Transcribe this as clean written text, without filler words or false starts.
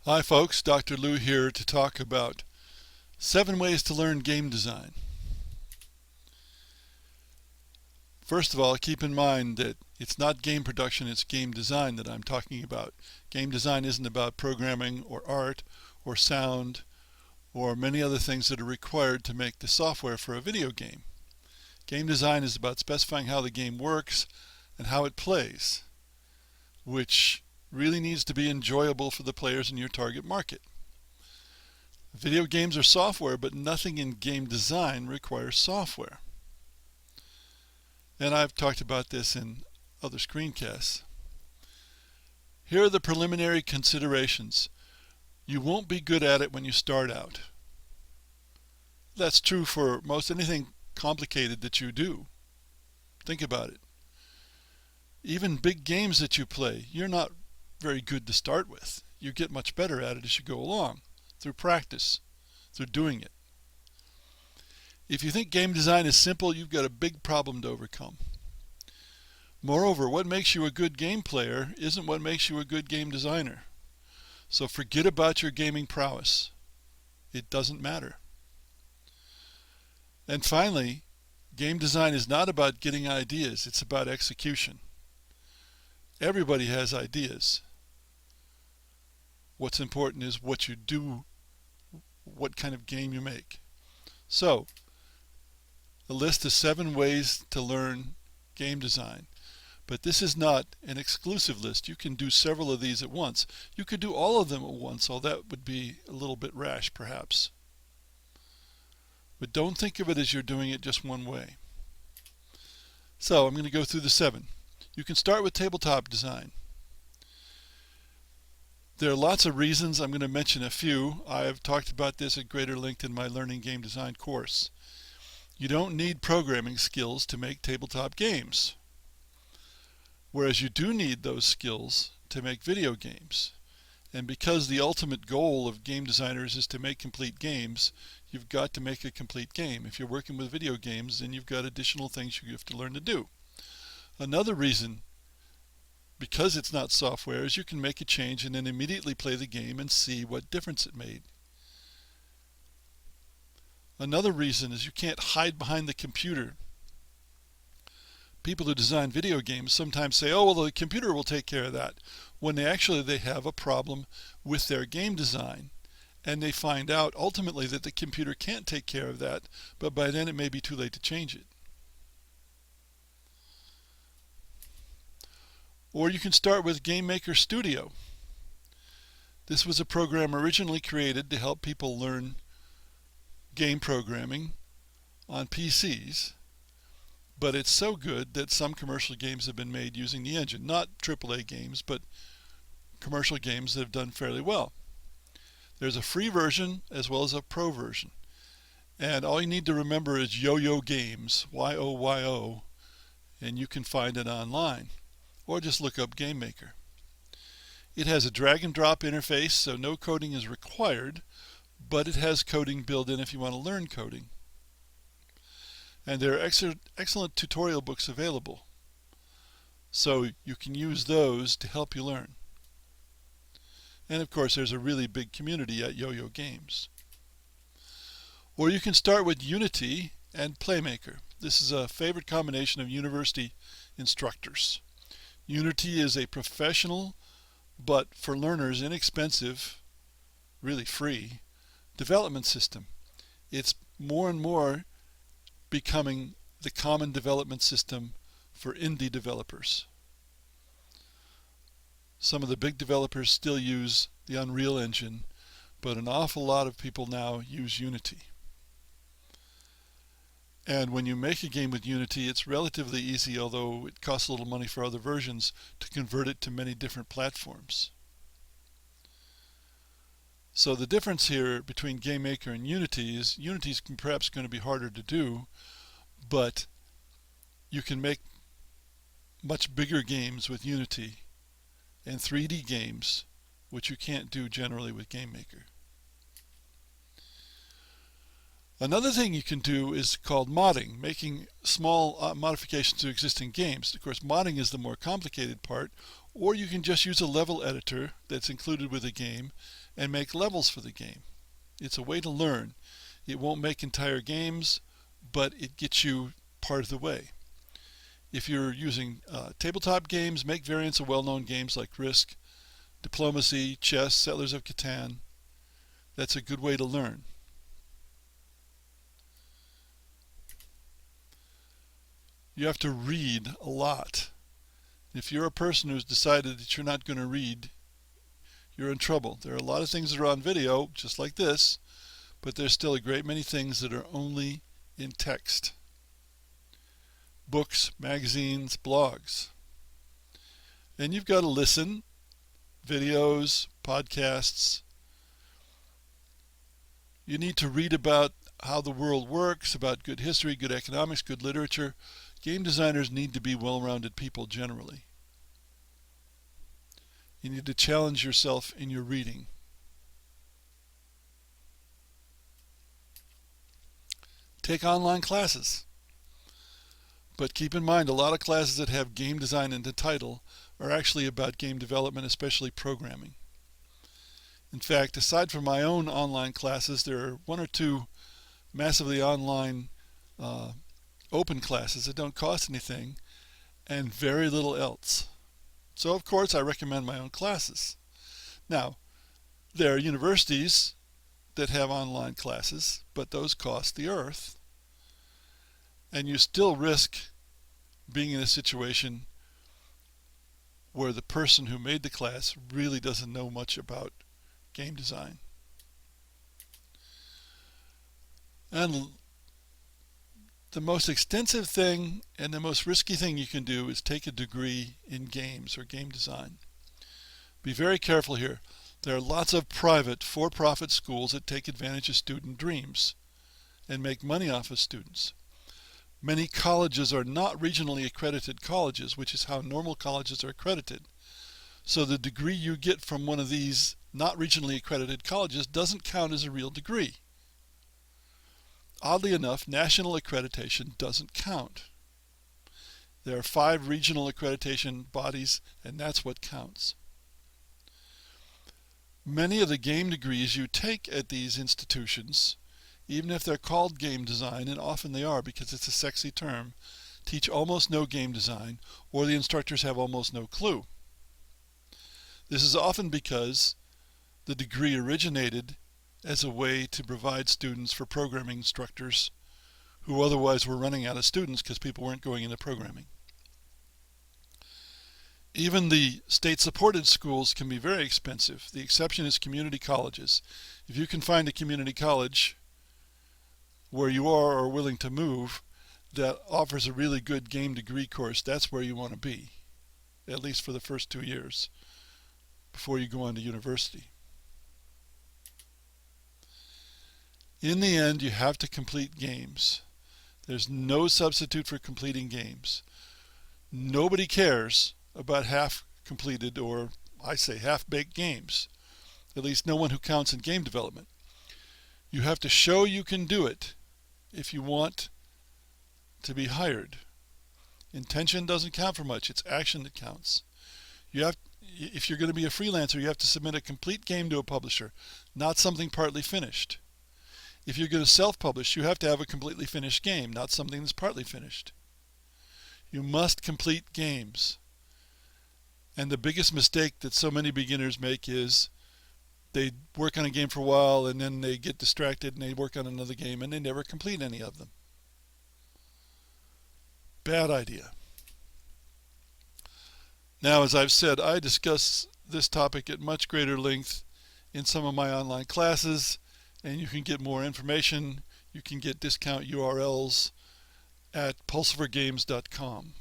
Hi folks, Dr. Lou here to talk about 7 ways to learn game design. First of all, keep in mind that it's not game production, it's game design that I'm talking about. Game design isn't about programming or art or sound or many other things that are required to make the software for a video game. Game design is about specifying how the game works and how it plays, which really needs to be enjoyable for the players in your target market. Video games are software, but nothing in game design requires software. And I've talked about this in other screencasts. Here are the preliminary considerations. You won't be good at it when you start out. That's true for most anything complicated that you do. Think about it. Even big games that you play, you're not very good to start with. You get much better at it as you go along, through practice, through doing it. If you think game design is simple, you've got a big problem to overcome. Moreover, what makes you a good game player isn't what makes you a good game designer. So forget about your gaming prowess. It doesn't matter. And finally, game design is not about getting ideas, it's about execution. Everybody has ideas. What's important is what you do, what kind of game you make. So, a list of 7 ways to learn game design. But this is not an exclusive list. You can do several of these at once. You could do all of them at once, although that would be a little bit rash perhaps. But don't think of it as you're doing it just one way. So I'm going to go through the 7. You can start with tabletop design. There are lots of reasons. I'm going to mention a few. I have talked about this at greater length in my Learning Game Design course. You don't need programming skills to make tabletop games, whereas you do need those skills to make video games. And because the ultimate goal of game designers is to make complete games, you've got to make a complete game. If you're working with video games, then you've got additional things you have to learn to do. Another reason, because it's not software, is you can make a change and then immediately play the game and see what difference it made. Another reason is you can't hide behind the computer. People who design video games sometimes say, oh, well, the computer will take care of that, when they have a problem with their game design. And they find out ultimately that the computer can't take care of that, but by then it may be too late to change it. Or you can start with Gamemaker Studio. This was a program originally created to help people learn game programming on PCs, but it's so good that some commercial games have been made using the engine. Not AAA games, but commercial games that have done fairly well. There's a free version as well as a pro version. And all you need to remember is Yo-Yo Games, Y-O-Y-O, and you can find it online. Or just look up Gamemaker. It has a drag and drop interface, so no coding is required, but it has coding built in if you want to learn coding. And there are excellent tutorial books available, so you can use those to help you learn. And of course there's a really big community at Yo-Yo Games. Or you can start with Unity and Playmaker. This is a favorite combination of university instructors. Unity is a professional, but for learners inexpensive, really free, development system. It's more and more becoming the common development system for indie developers. Some of the big developers still use the Unreal Engine, but an awful lot of people now use Unity. And when you make a game with Unity, it's relatively easy, although it costs a little money for other versions, to convert it to many different platforms. So the difference here between Gamemaker and Unity is Unity's perhaps going to be harder to do, but you can make much bigger games with Unity and 3D games, which you can't do generally with Gamemaker. Another thing you can do is called modding, making small modifications to existing games. Of course, modding is the more complicated part, Or you can just use a level editor that's included with the game and make levels for the game. It's a way to learn. It won't make entire games, but it gets you part of the way. If you're using tabletop games, make variants of well-known games like Risk, Diplomacy, Chess, Settlers of Catan. That's a good way to learn. You have to read a lot. If you're a person who's decided that you're not going to read, you're in trouble. There are a lot of things that are on video, just like this, but there's still a great many things that are only in text. Books, magazines, blogs. And you've got to listen, videos, podcasts. You need to read about how the world works, about good history, good economics, good literature. Game designers need to be well-rounded people generally. You need to challenge yourself in your reading. Take online classes. But keep in mind, a lot of classes that have game design in the title are actually about game development, especially programming. In fact, aside from my own online classes, there are one or two massively online open classes that don't cost anything and very little else. So of course I recommend my own classes. Now, there are universities that have online classes, but those cost the earth. And you still risk being in a situation where the person who made the class really doesn't know much about game design. And the most extensive thing and the most risky thing you can do is take a degree in games or game design. Be very careful here. There are lots of private, for-profit schools that take advantage of student dreams and make money off of students. Many colleges are not regionally accredited colleges, which is how normal colleges are accredited. So the degree you get from one of these not regionally accredited colleges doesn't count as a real degree. Oddly enough, national accreditation doesn't count. There are 5 regional accreditation bodies, and that's what counts. Many of the game degrees you take at these institutions, even if they're called game design, and often they are because it's a sexy term, teach almost no game design, or the instructors have almost no clue. This is often because the degree originated as a way to provide students for programming instructors who otherwise were running out of students because people weren't going into programming. Even the state-supported schools can be very expensive. The exception is community colleges. If you can find a community college where you are or willing to move that offers a really good game degree course, that's where you want to be, at least for the first 2 years before you go on to university. In the end, you have to complete games. There's no substitute for completing games. Nobody cares about half-completed, or I say half-baked games. At least no one who counts in game development. You have to show you can do it if you want to be hired. Intention doesn't count for much. It's action that counts. If you're going to be a freelancer, you have to submit a complete game to a publisher, not something partly finished. If you're going to self-publish, you have to have a completely finished game, not something that's partly finished. You must complete games. And the biggest mistake that so many beginners make is they work on a game for a while and then they get distracted and they work on another game and they never complete any of them. Bad idea. Now, as I've said, I discuss this topic at much greater length in some of my online classes, and you can get more information. You can get discount URLs at pulsivergames.com.